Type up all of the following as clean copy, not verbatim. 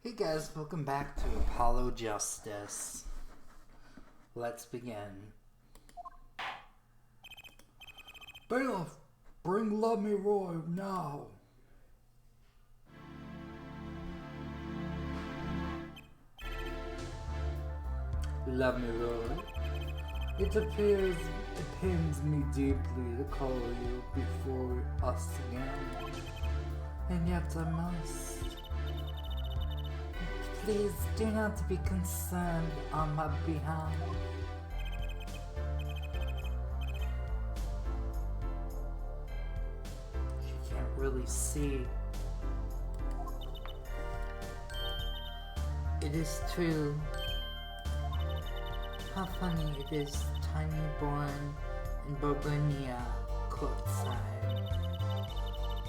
Hey guys, welcome back to Apollo Justice. Let's begin. Bailiff, bring Lamiroir now. Lamiroir, it appears it pains me deeply to call you before us again, and yet I must. Please do not be concerned on my behalf. She can't really see. It is true. How funny it is, tiny born in Bourgogne, courtside,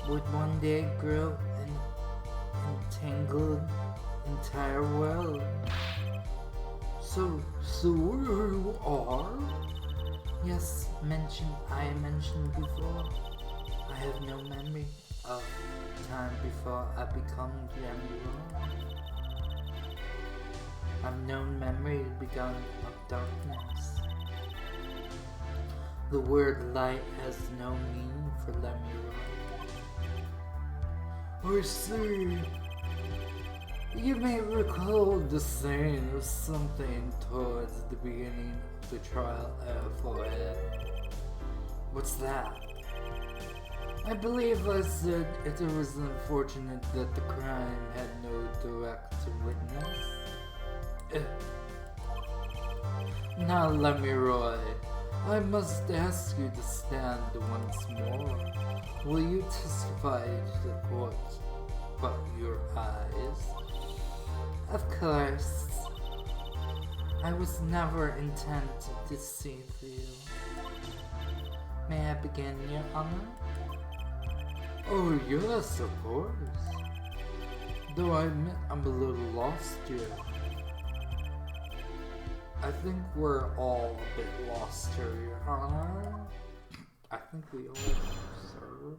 would one day grow an entangled entire world. So you are? Yes, I mentioned before. I have no memory of time before I become Lamiroir. I've no memory begun of darkness. The word light has no meaning for Lamiroir. I see. You may recall the saying of something towards the beginning of the trial for it. What's that? I believe I said it was unfortunate that the crime had no direct witness. Now, Lamiroir, I must ask you to stand once more. Will you testify to the court but your eyes? Of course. I was never intent to deceive you. May I begin, Your Honor? Oh yes, of course. Though I admit I'm a little lost here. I think we're all a bit lost here, Your Honor. I think we all are, sir.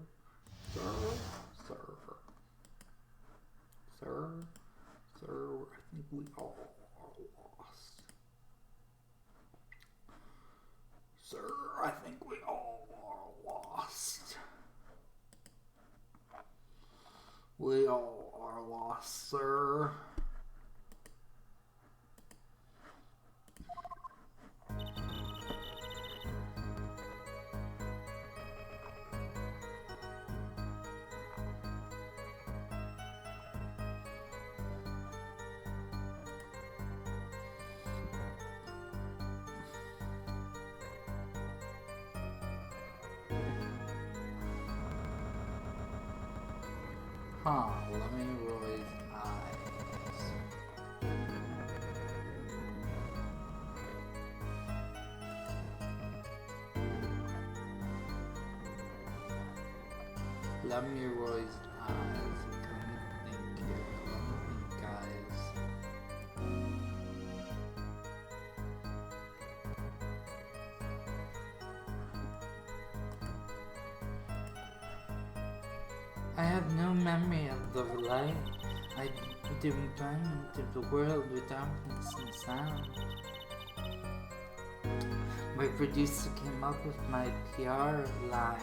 Sir, I think we all are lost. Sir, I think we all are lost. We all are lost, sir. Lamiroir's eyes. Lamiroir's eyes. Come think here. Come think, guys. I have no memory of the light. I didn't burn into the world with darkness and sound. My producer came up with my PR line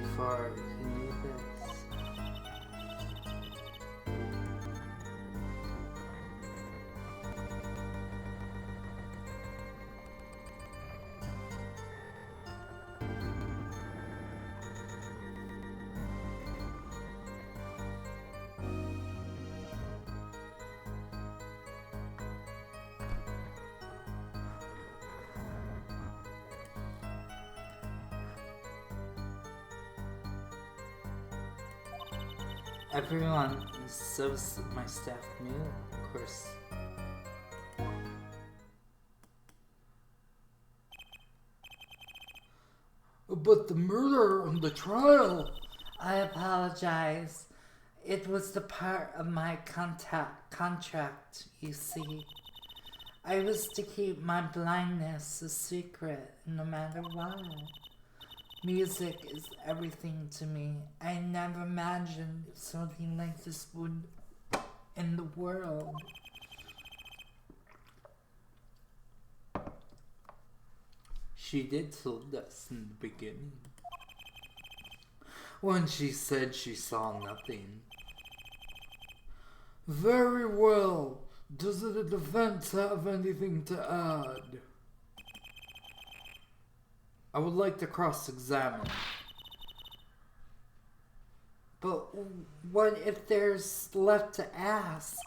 before he knew this. Everyone serves my staff meal, of course. But the murder and the trial... I apologize. It was the part of my contract, you see. I was to keep my blindness a secret, no matter what. Music is everything to me. I never imagined something like this would in the world. She did tell us in the beginning, when she said she saw nothing. Very well. Does the defense have anything to add? I would like to cross-examine. But what if there's left to ask?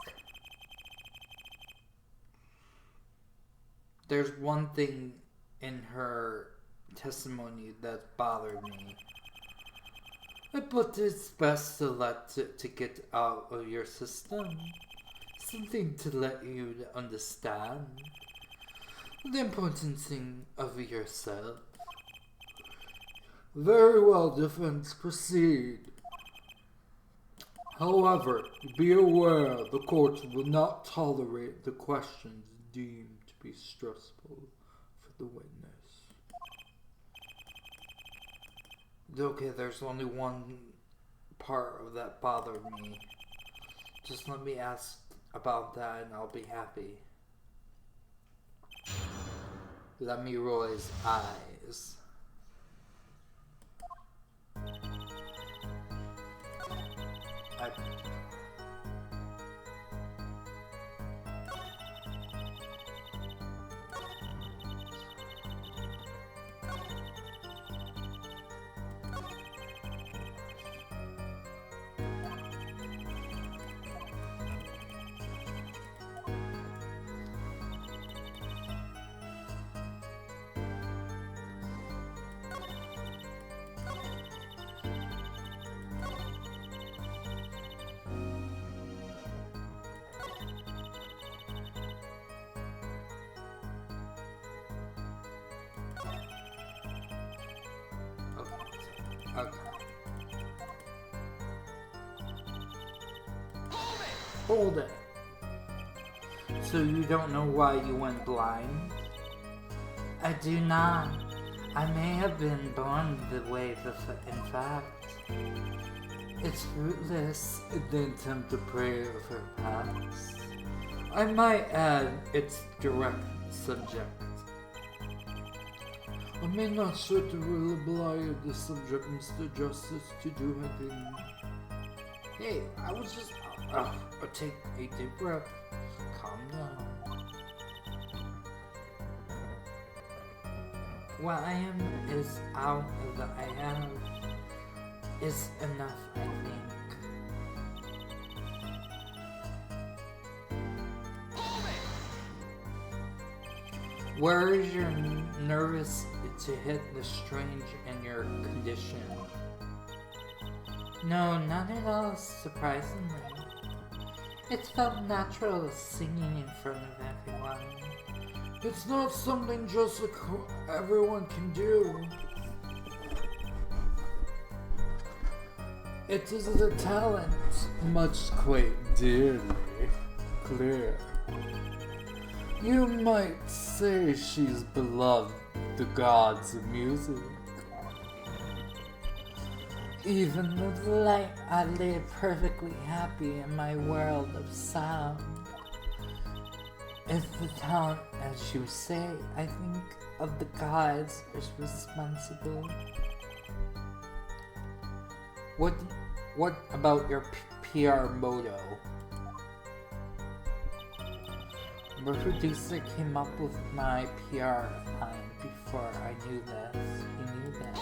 There's one thing in her testimony that bothered me. But it's best to let it to get out of your system. Something to let you understand the importance of yourself. Very well, defense, proceed. However, be aware the court will not tolerate the questions deemed to be stressful for the witness. Okay, there's only one part of that bothered me. Just let me ask about that and I'll be happy. Lamiroir's eyes. Okay. Hold it! So you don't know why you went blind? I do not. I may have been born the way, in fact. It's fruitless, the attempt to pray of her past. I might add its direct subject. I may not certainly oblige the subject, Mr. Justice, to do anything. Hey, I was just... take a deep breath. Calm down. What I am is out of the I have is enough, I think. Where is your nervous to hit the strange in your condition? No, not at all, surprisingly. It felt natural singing in front of everyone. It's not something just everyone can do. It is a talent much quite dearly clear. You might say she's beloved the gods of music. Even with the light, I live perfectly happy in my world of sound. If the talent, as you say, I think of the gods as responsible. What about your PR motto? My producer came up with my PR line before I knew this. He knew that.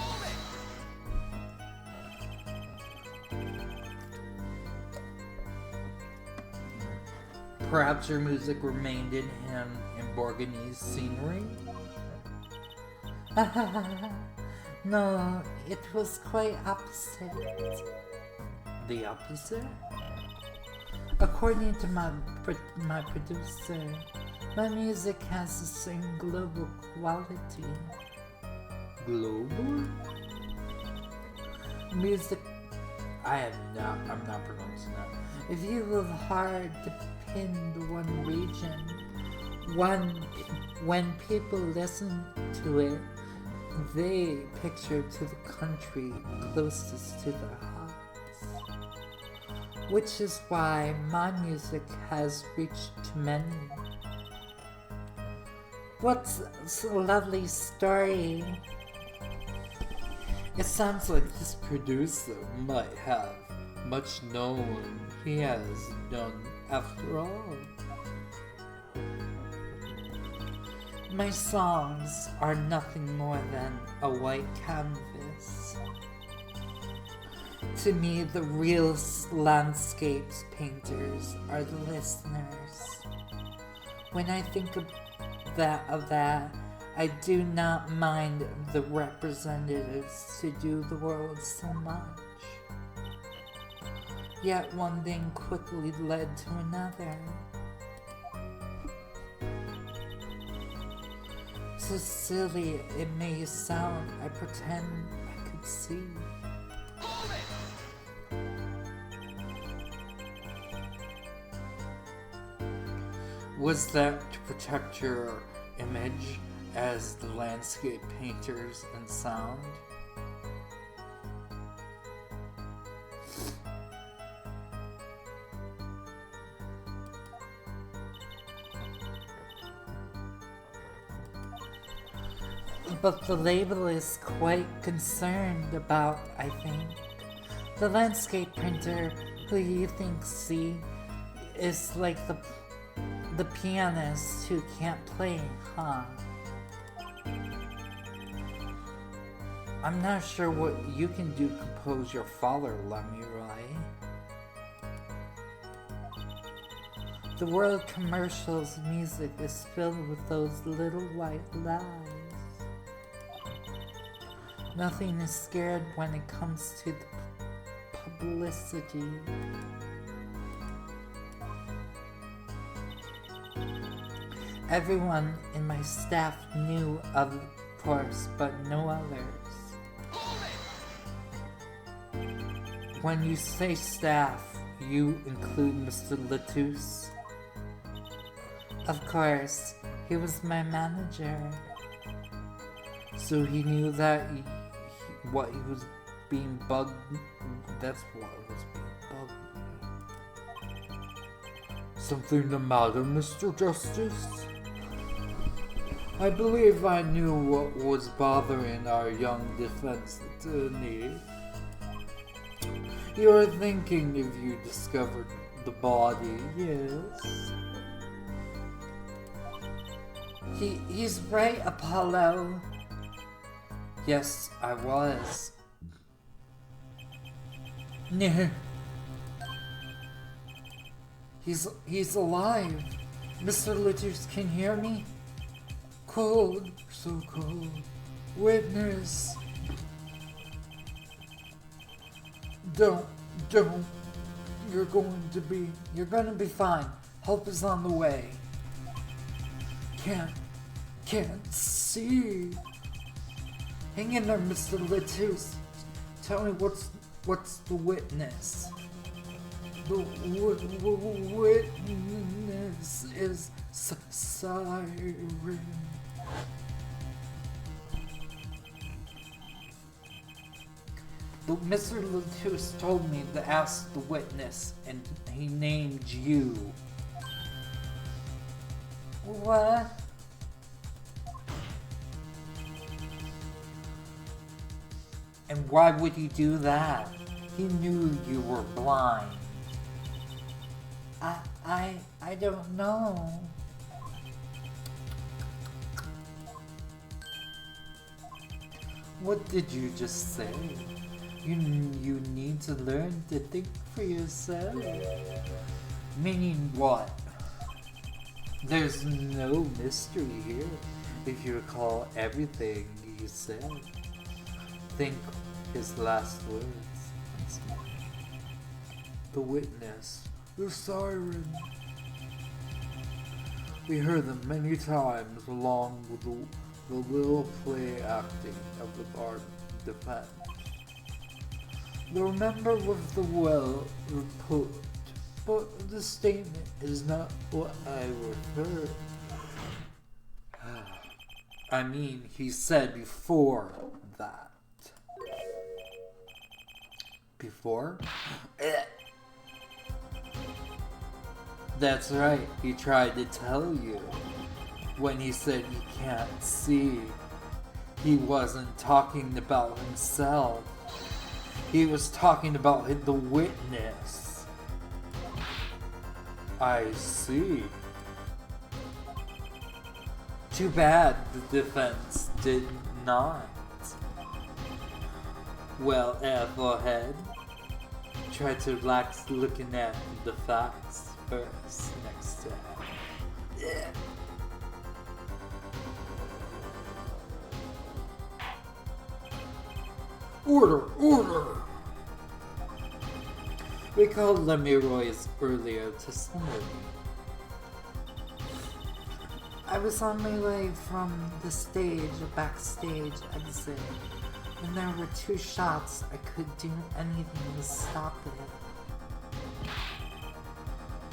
Perhaps your music reminded him in Borgonese scenery? No, it was quite opposite. The opposite? According to my producer, my music has a certain global quality. Global? Music... I'm not pronouncing that. If you were hard to pin the one region, when people listen to it, they picture to the country closest to their hearts. which is why my music has reached many. What's a lovely story? It sounds like this producer might have much known he has done after all. My songs are nothing more than a white canvas. To me, the real landscapes painters are the listeners. When I think of that, I do not mind the representatives to do the world so much. Yet one thing quickly led to another. So silly it may sound, I pretend I could see. Was that to protect your image as the landscape painters and sound? But the label is quite concerned about, I think. The landscape printer, who you think see, is like the pianist who can't play, huh? I'm not sure what you can do to compose your father, Lamiroir. The world commercials music is filled with those little white lies. Nothing is scared when it comes to the publicity. Everyone in my staff knew, of course, but no others. When you say staff, you include Mr. Latus? Of course, he was my manager. So he knew that what he was being bugged, that's what was being bugged. Something the matter, Mr. Justice? I believe I knew what was bothering our young defense attorney. You're thinking if you discovered the body, yes? He's right, Apollo. Yes, I was. No. He's alive. Mr. Litters can hear me? Cold, so cold. Witness. Don't. You're gonna be fine. Help is on the way. Can't see. Hang in there, Mr. Litus. Tell me what's the witness? The witness is Siren. Mr. Latus told me to ask the witness, and he named you. What? And why would he do that? He knew you were blind. I don't know. What did you just say? You need to learn to think for yourself. Meaning what? There's no mystery here, if you recall everything you said. Think his last words. The witness, the siren. We heard them many times along with the little play acting of the guard defense. Remember with the well report, but the statement is not what I referred. I mean, he said before that. Before? That's right, he tried to tell you. When he said he can't see, he wasn't talking about himself. He was talking about the witness. I see. Too bad the defense did not. Well, Ethelhead, try to relax looking at the facts first next time. Yeah. Order! Recall Lamiroir's earlier testimony. I was on my way from the stage, a backstage exit, and there were 2 shots. I could do anything to stop it.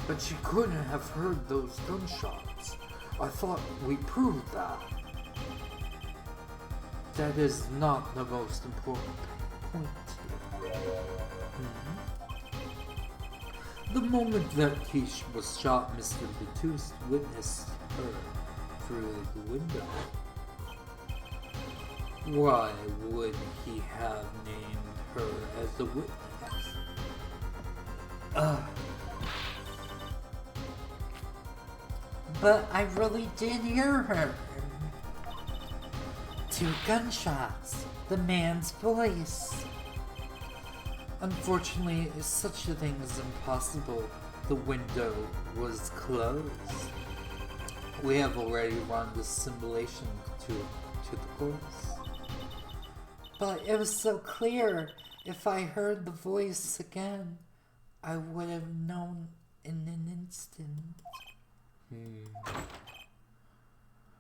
But you couldn't have heard those gunshots. I thought we proved that. That is not the most important point here. The moment that he was shot, Mr. Latouche witnessed her through the window. Why would he have named her as the witness? But I really did hear her. 2 gunshots. The man's voice. Unfortunately, such a thing is impossible. The window was closed. We have already run the simulation to the course. But it was so clear. If I heard the voice again, I would have known in an instant.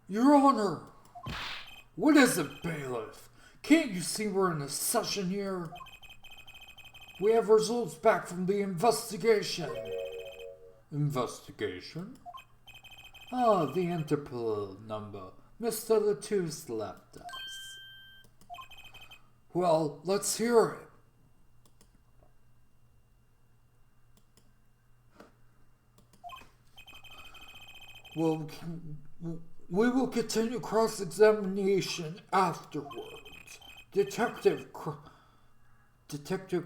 Your Honor! What is it, bailiff? Can't you see we're in a session here? We have results back from the investigation. Investigation? Ah, the Interpol number. Mr. Latouche left us. Well, let's hear it. Well, we will continue cross-examination afterwards. Detective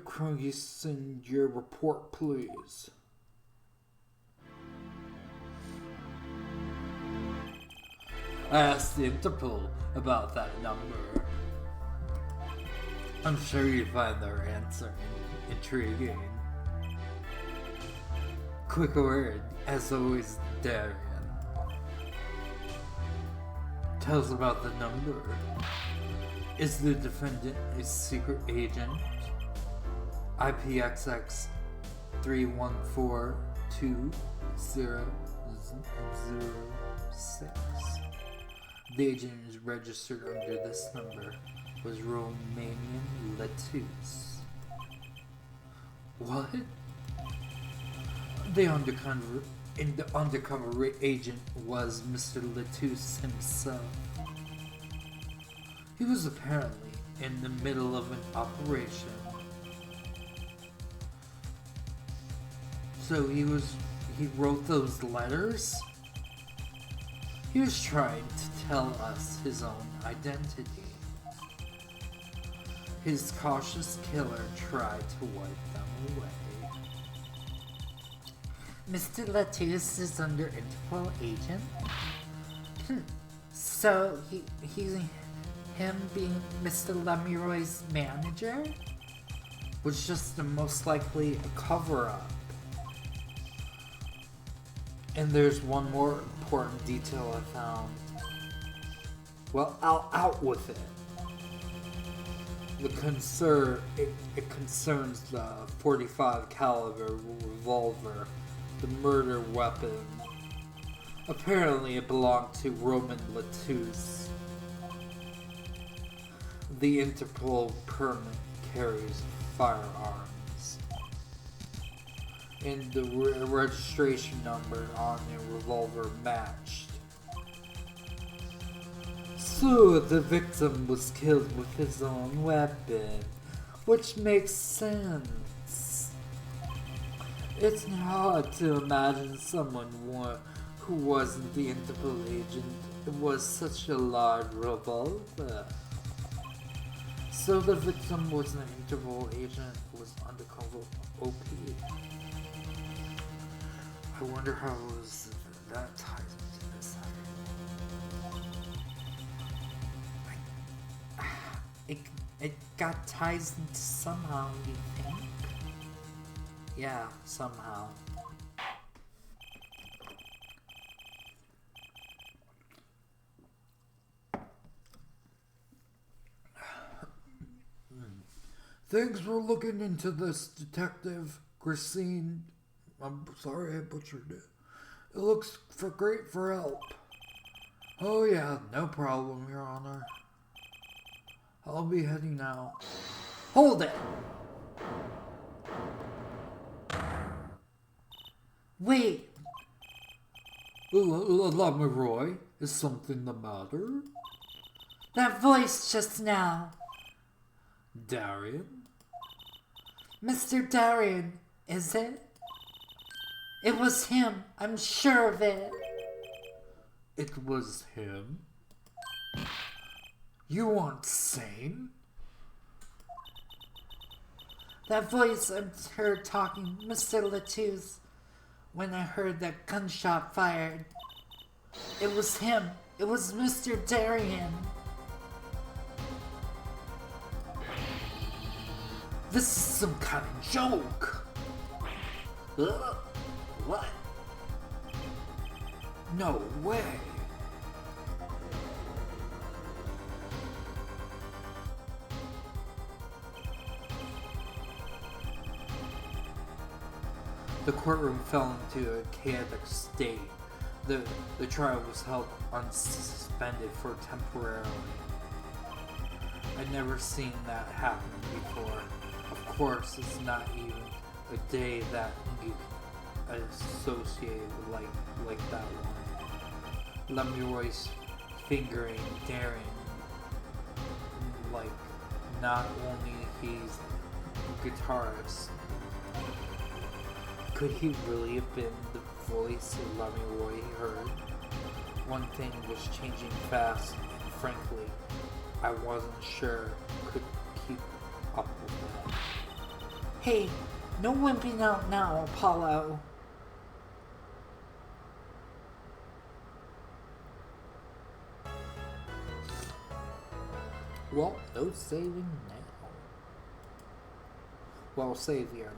Craigie, your report, please. I asked the Interpol about that number. I'm sure you find their answer intriguing. Quick word, as always, Darian. Tell us about the number. Is the defendant a secret agent? IPXX 3142006. The agent is registered under this number. Was Romanian Latouche. What? The undercover agent was Mr. Latouche himself. He was apparently in the middle of an operation. So he wrote those letters? He was trying to tell us his own identity. His cautious killer tried to wipe them away. Mr. Latouche is under Interpol agent? So him being Mr. Lamiroir's manager was just most likely a cover-up. And there's one more important detail I found. Well, I'll out with it. It concerns the .45 caliber revolver, the murder weapon. Apparently it belonged to Roman Latouche. The Interpol permit carries firearms. And the registration number on the revolver matched. So the victim was killed with his own weapon, which makes sense. It's hard to imagine someone who wasn't the Interpol agent. It was such a large revolver. So the victim was an Interpol agent who was undercover OP. I wonder how that ties into this. It got ties into somehow, you think? Yeah, somehow. Thanks for looking into this, Detective Christine. I'm sorry I butchered it. It looks great for help. Oh yeah, no problem, Your Honor. I'll be heading now. Hold it! Wait! Lamiroir, is something the matter? That voice just now. Darian? Mr. Darian, is it? It was him, I'm sure of it. It was him? You aren't sane? That voice I heard talking, Mr. Latouche, when I heard that gunshot fired. It was him. It was Mr. Darian. This is some kind of joke. Ugh. What? No way. The courtroom fell into a chaotic state. The trial was held unsuspended for temporarily. I'd never seen that happen before. Of course, it's not even a day that you can associate like that one. Lamiroir's fingering Darren, like not only he's a guitarist. Could he really have been the voice of Lamiroir he heard? One thing was changing fast, and frankly, I wasn't sure could keep up with that. Hey, no wimping out now, Apollo. Well, no saving now. Well, save here.